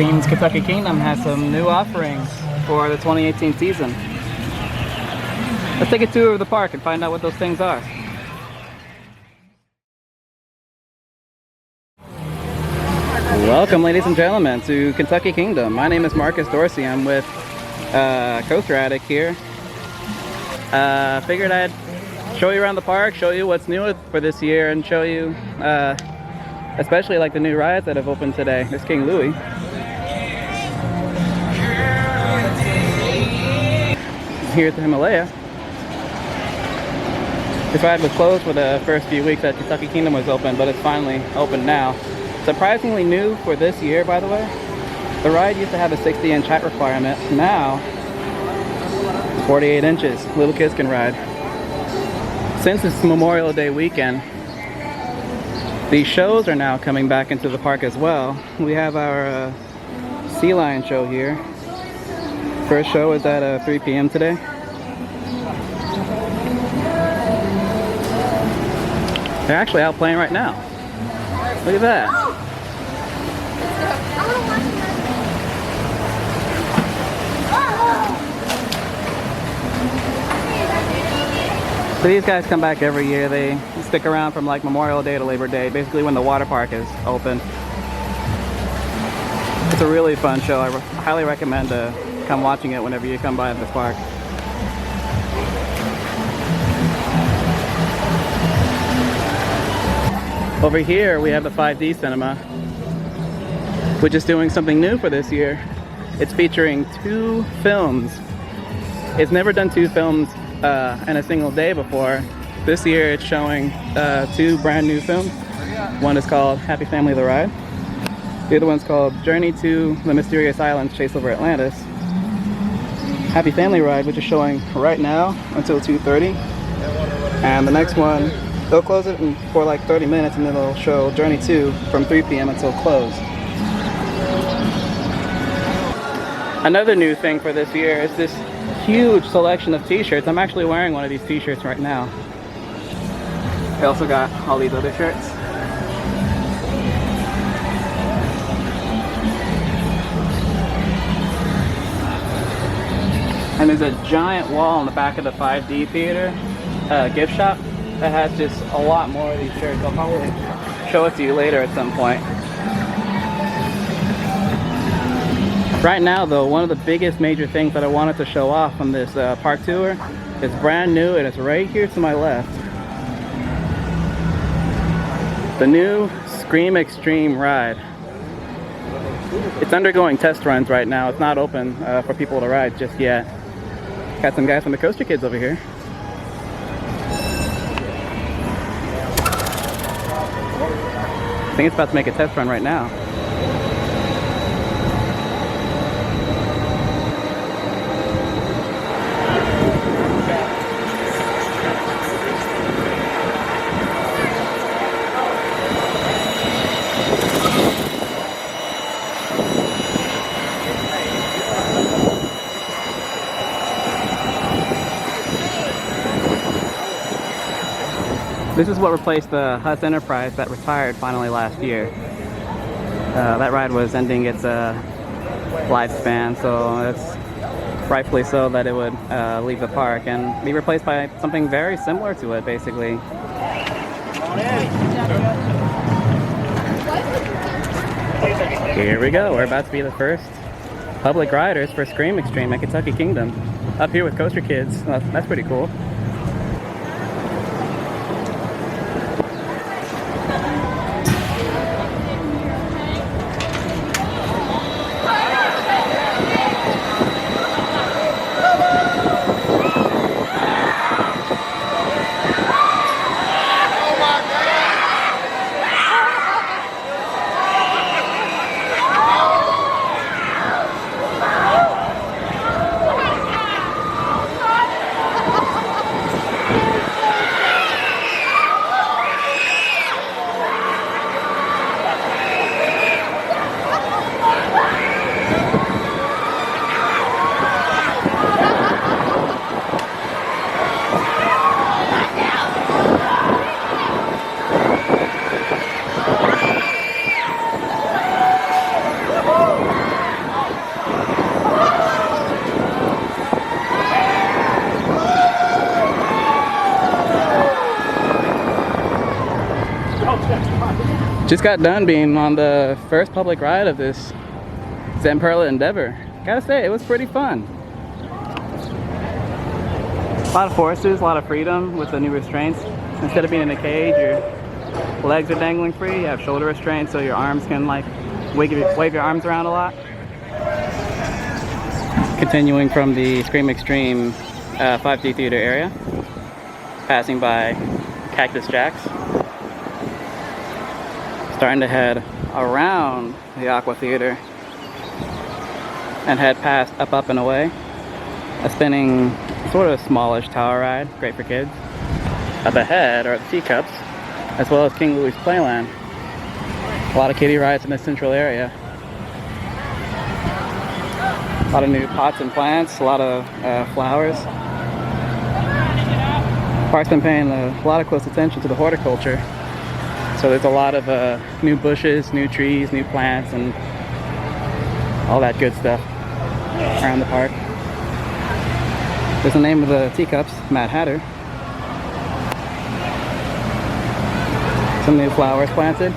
Seems Kentucky Kingdom has some new offerings for the 2018 season. Let's take a tour of the park and find out what those things are. Welcome, ladies and gentlemen, to Kentucky Kingdom. My name is Marcus Dorsey. I'm with Coaster Addict here. Figured I'd show you around the park, show you what's new for this year, and show you especially like the new rides that have opened today. There's King Louis. Here at the Himalaya. This ride was closed for the first few weeks that Kentucky Kingdom was open, but it's finally open now. Surprisingly new for this year, by the way. The ride used to have a 60-inch height requirement. Now, 48 inches. Little kids can ride. Since it's Memorial Day weekend, these shows are now coming back into the park as well. We have our Sea Lion show here. First show is at 3 p.m. today. They're actually out playing right now. Look at that. So these guys come back every year. They stick around from like Memorial Day to Labor Day, basically when the water park is open. It's a really fun show. I highly recommend come watching it whenever you come by the park. Over here we have the 5D cinema, which is doing something new for this year. It's featuring 2 films. It's never done 2 films in a single day before. This year it's showing 2 brand new films. One is called Happy Family the Ride. The other one's called Journey to the Mysterious Islands Chase Over Atlantis. Happy Family Ride, which is showing right now until 2:30. And the next one, they'll close it for like 30 minutes and then they'll show Journey 2 from 3 p.m. until close. Another new thing for this year is this huge selection of t-shirts. I'm actually wearing one of these t-shirts right now. They also got all these other shirts. And there's a giant wall in the back of the 5D theater gift shop that has just a lot more of these shirts. I'll probably show it to you later at some point. Right now though, one of the biggest major things that I wanted to show off on this park tour is brand new, and it's right here to my left. The new Scream Extreme ride. It's undergoing test runs right now. It's not open for people to ride just yet. Got some guys from the Coaster Kids over here. I think it's about to make a test run right now. This is what replaced the Huss Enterprise that retired finally last year. That ride was ending its lifespan, so it's rightfully so that it would leave the park and be replaced by something very similar to it, basically. Here we go. We're about to be the first public riders for Scream Extreme at Kentucky Kingdom. Up here with Coaster Kids. That's pretty cool. Just got done being on the first public ride of this Zamperla endeavor. Gotta say, it was pretty fun. A lot of forces, a lot of freedom with the new restraints. Instead of being in a cage, your legs are dangling free. You have shoulder restraints so your arms can like wave your arms around a lot. Continuing from the Scream Extreme 5D theater area, passing by Cactus Jack's. Starting to head around the Aqua Theater and head past Up and Away, a spinning sort of smallish tower ride, great for kids. Up ahead are the teacups, as well as King Louie's Playland. A lot of kiddie rides in the central area. A lot of new pots and plants, a lot of flowers. Park's been paying a lot of close attention to the horticulture. So there's a lot of new bushes, new trees, new plants, and all that good stuff around the park. There's the name of the teacups, Mad Hatter. Some new flowers planted,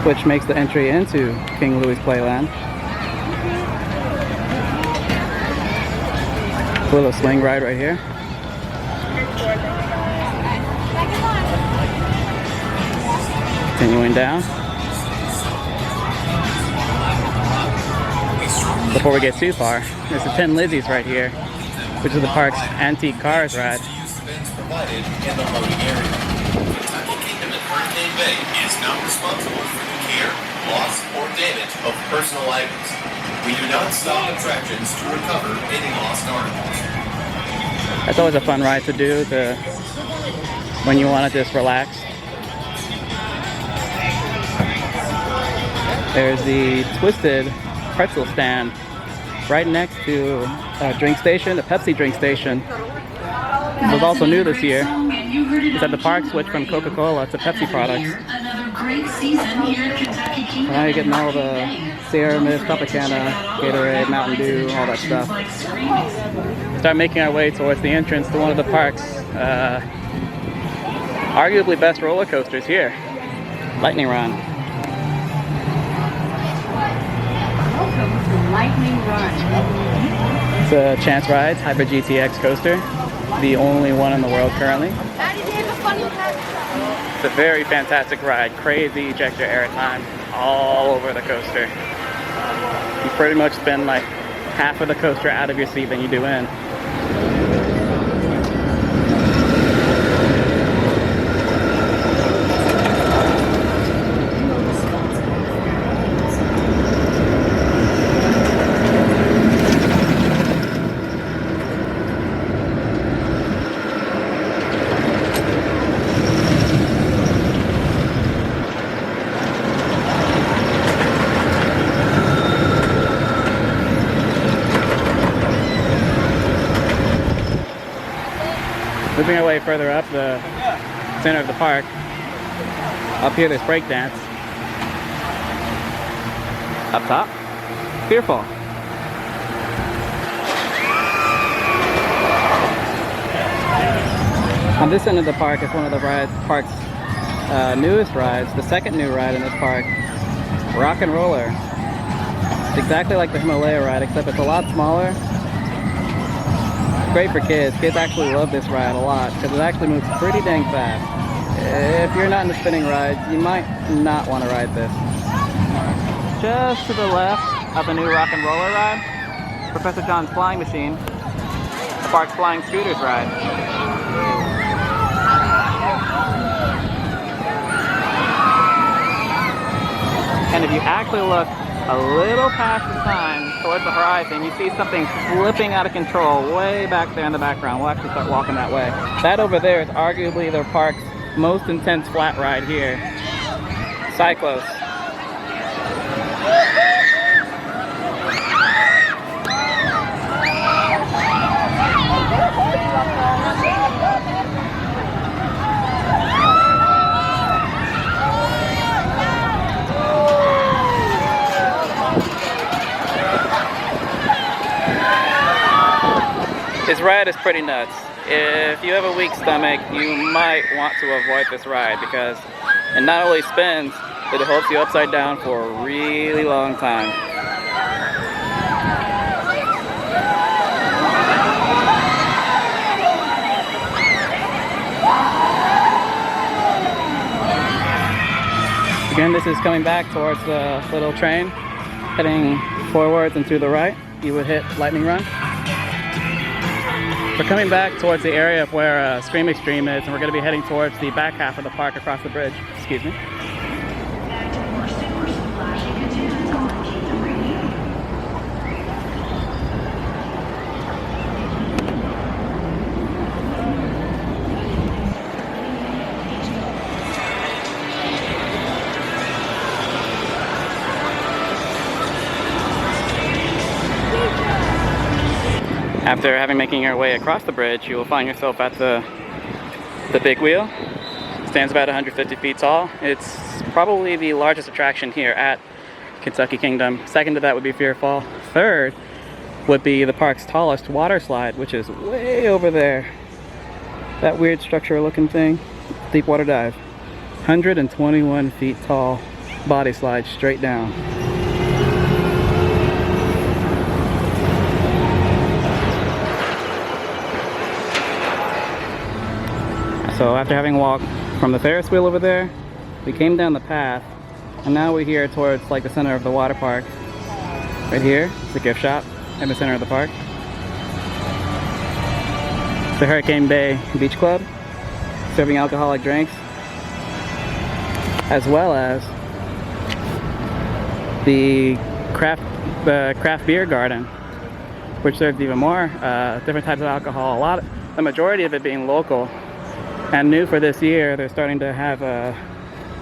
which makes the entry into King Louie's Playland. A little swing ride right here. Continuing down. Before we get too far, there's the 10 Lizzies right here, which is the park's antique cars ride. Bay is not responsible for the care, loss, or damage of personal items. We do not stop attractions to recover any lost articles. That's always a fun ride to do when you want to just relax. There's the Twisted pretzel stand right next to a drink station, the Pepsi drink station. It was also new this year, is that the park switched from Coca-Cola to Pepsi products. Now you're getting all the Sierra Mist, Tropicana, Gatorade, Mountain Dew, all that stuff. Start making our way towards the entrance to one of the park's arguably best roller coasters here, Lightning Run. Lightning Run. It's a Chance Rides Hybrid GTX coaster, the only one in the world currently. It's a very fantastic ride, crazy ejector airtime all over the coaster. You pretty much spend like half of the coaster out of your seat than you do in. Moving our way further up the center of the park. Up here there's breakdance. Up top, Fearful. On this end of the park is one of the park's newest rides, the second new ride in this park, Rock and Roller. It's exactly like the Himalaya ride, except it's a lot smaller. Great for kids. Kids actually love this ride a lot because it actually moves pretty dang fast. If you're not into spinning rides, you might not want to ride this. Just to the left of the new Rock and Roller ride, Professor John's Flying Machine, the park's Flying Scooters ride. And if you actually look a little past the sign towards the horizon, you see something flipping out of control way back there in the background. We'll actually start walking that way. That over there is arguably the park's most intense flat ride here, Cyclos. This ride is pretty nuts. If you have a weak stomach, you might want to avoid this ride because and not only spins, but it holds you upside down for a really long time. Again, this is coming back towards the little train, heading forwards and to the right. You would hit lightning run. We're coming back towards the area of where Scream Extreme is, and we're going to be heading towards the back half of the park across the bridge. Excuse me. After making your way across the bridge, you will find yourself at the big wheel. It stands about 150 feet tall. It's probably the largest attraction here at Kentucky Kingdom. Second to that would be Fearfall. Third would be the park's tallest water slide, which is way over there. That weird structure looking thing, deep water dive. 121 feet tall body slide straight down. So after having walked from the Ferris wheel over there, we came down the path, and now we're here towards like the center of the water park. Right here, it's a gift shop in the center of the park. It's the Hurricane Bay Beach Club, serving alcoholic drinks, as well as the craft beer garden, which serves even more different types of alcohol. The majority of it being local. And new for this year, they're starting to have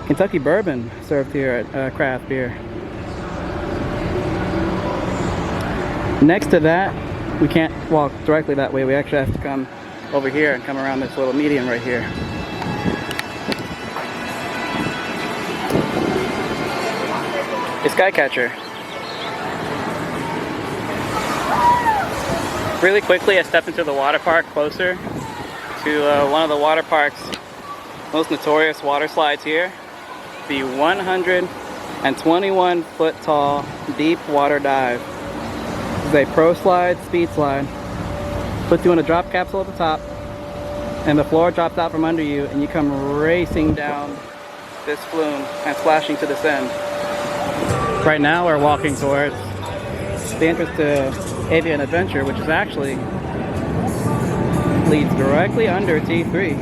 Kentucky bourbon served here at craft beer. Next to that, we can't walk directly that way. We actually have to come over here and come around this little median right here. A Skycatcher. Really quickly, I stepped into the water park closer to one of the water park's most notorious water slides here, the 121 foot tall deep water dive. This is a pro slide, speed slide. Puts you in a drop capsule at the top, and the floor drops out from under you, and you come racing down this flume and splashing to this end. Right now we're walking towards the entrance to Avian Adventure, which is actually leads directly under T3.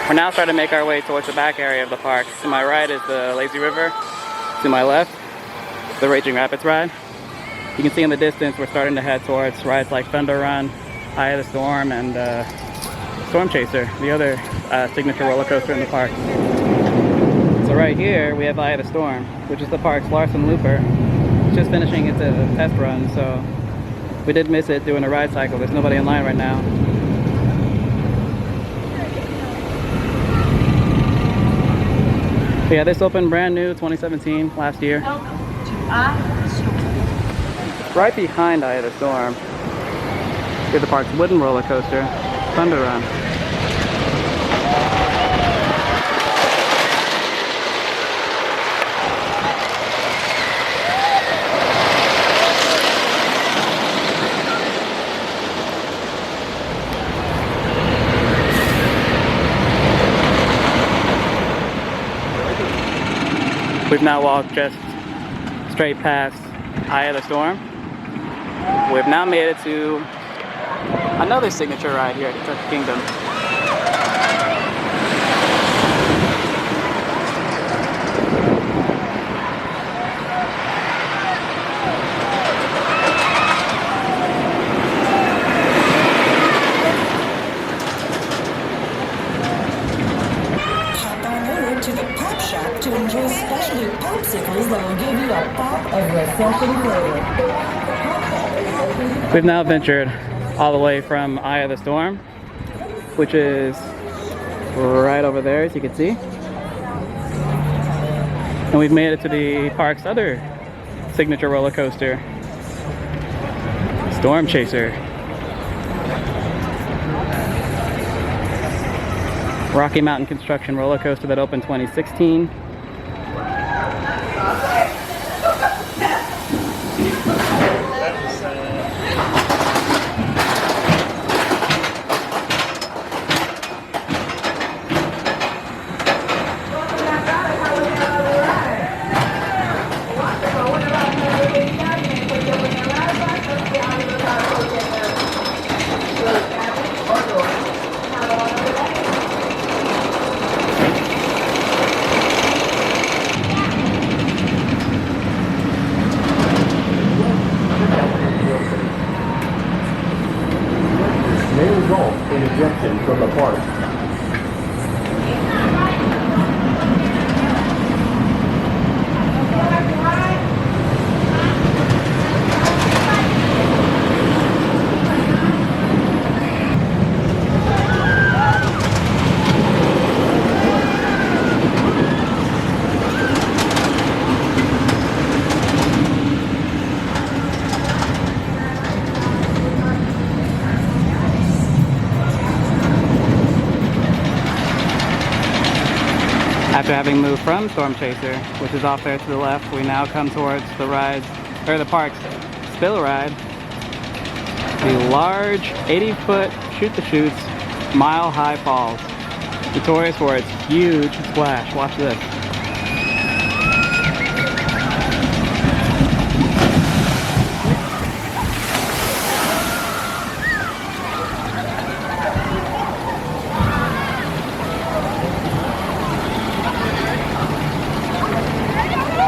We're now starting to make our way towards the back area of the park. To my right is the Lazy River. To my left, the Raging Rapids ride. You can see in the distance we're starting to head towards rides like Thunder Run, Eye of the Storm, and Storm Chaser, the other signature roller coaster in the park. So right here we have Eye of the Storm, which is the park's Larson Looper. It's just finishing its test run, so we did miss it doing a ride cycle. There's nobody in line right now. But yeah, this opened brand new 2017, last year. Right behind Eye of the Storm is the park's wooden roller coaster, Thunder Run. We've now walked just straight past Eye of the Storm. We've now made it to Another signature ride here at Kentucky Kingdom. To the pop shop to enjoy specialty popsicles that will give you a pop of refreshing flavor. We've now ventured all the way from Eye of the Storm, which is right over there, as you can see. And we've made it to the park's other signature roller coaster, Storm Chaser. Rocky Mountain Construction roller coaster that opened 2016. May result in ejection from the park. After having moved from Storm Chaser, which is off there to the left, we now come towards the ride, or the park's spill ride. The large 80-foot shoot-the-chutes mile-high falls. Notorious for its huge splash. Watch this.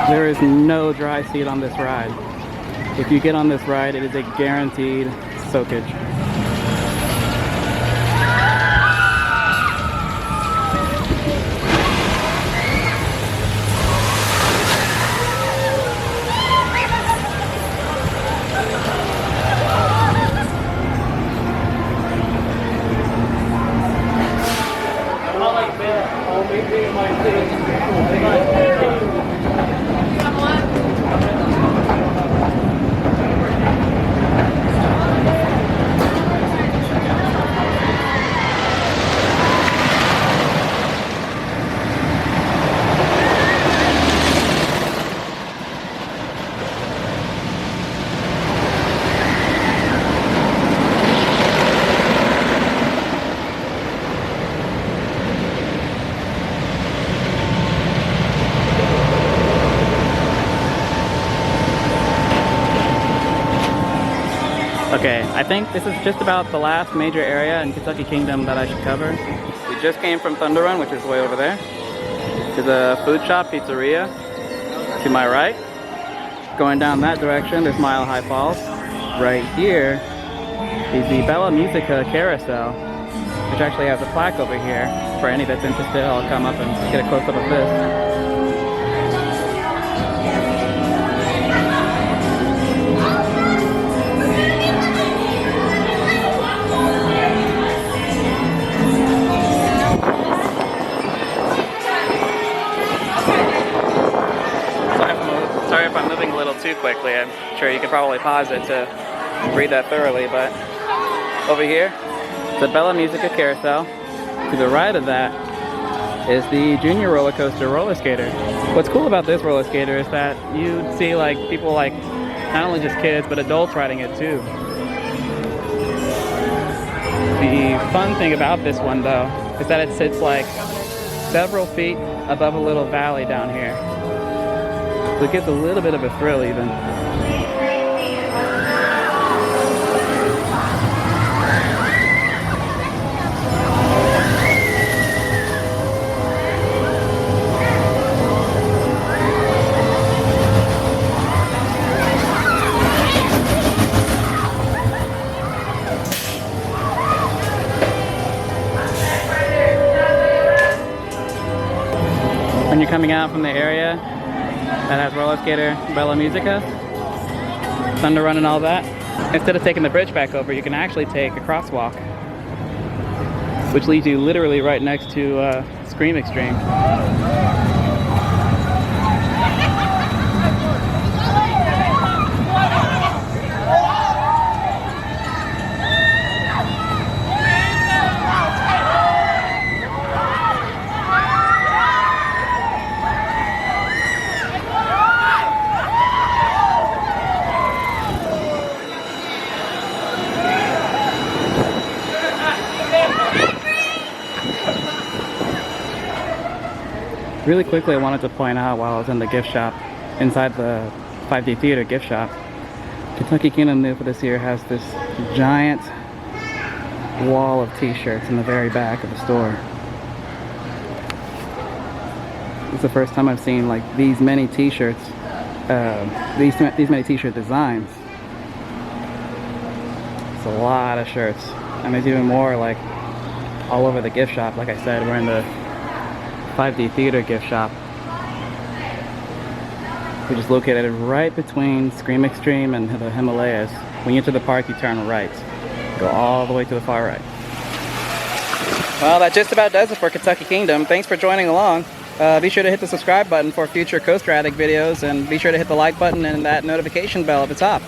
There is no dry seat on this ride. If you get on this ride, it is a guaranteed soakage. Okay, I think this is just about the last major area in Kentucky Kingdom that I should cover. We just came from Thunder Run, which is way over there, to the food shop pizzeria to my right. Going down that direction, there's Mile High Falls. Right here is the Bella Musica carousel, which actually has a plaque over here. For any that's interested, I'll come up and get a close-up of this. Sorry if I'm moving a little too quickly. I'm sure you could probably pause it to read that thoroughly, but over here, the Bella Musica carousel. To the right of that is the Junior roller coaster roller skater. What's cool about this roller skater is that you see like people like not only just kids but adults riding it too. The fun thing about this one though is that it sits like several feet above a little valley down here. So it gives a little bit of a thrill even. when you're coming out from the area that has roller skater Bella Musica, Thunder Run and all that. Instead of taking the bridge back over, you can actually take a crosswalk, which leads you literally right next to Scream Extreme. Really quickly, I wanted to point out while I was in the gift shop, inside the 5D Theater gift shop, Kentucky Kingdom new for this year has this giant wall of t-shirts in the very back of the store. It's the first time I've seen like these many t-shirts, these many t-shirt designs. It's a lot of shirts, and there's even more like all over the gift shop. Like I said, we're in the 5D Theater gift shop, which is located right between Scream Extreme and the Himalayas. When you enter the park, you turn right. Go all the way to the far right. Well, that just about does it for Kentucky Kingdom. Thanks for joining along. Be sure to hit the subscribe button for future Coaster Addict videos, and be sure to hit the like button and that notification bell at the top.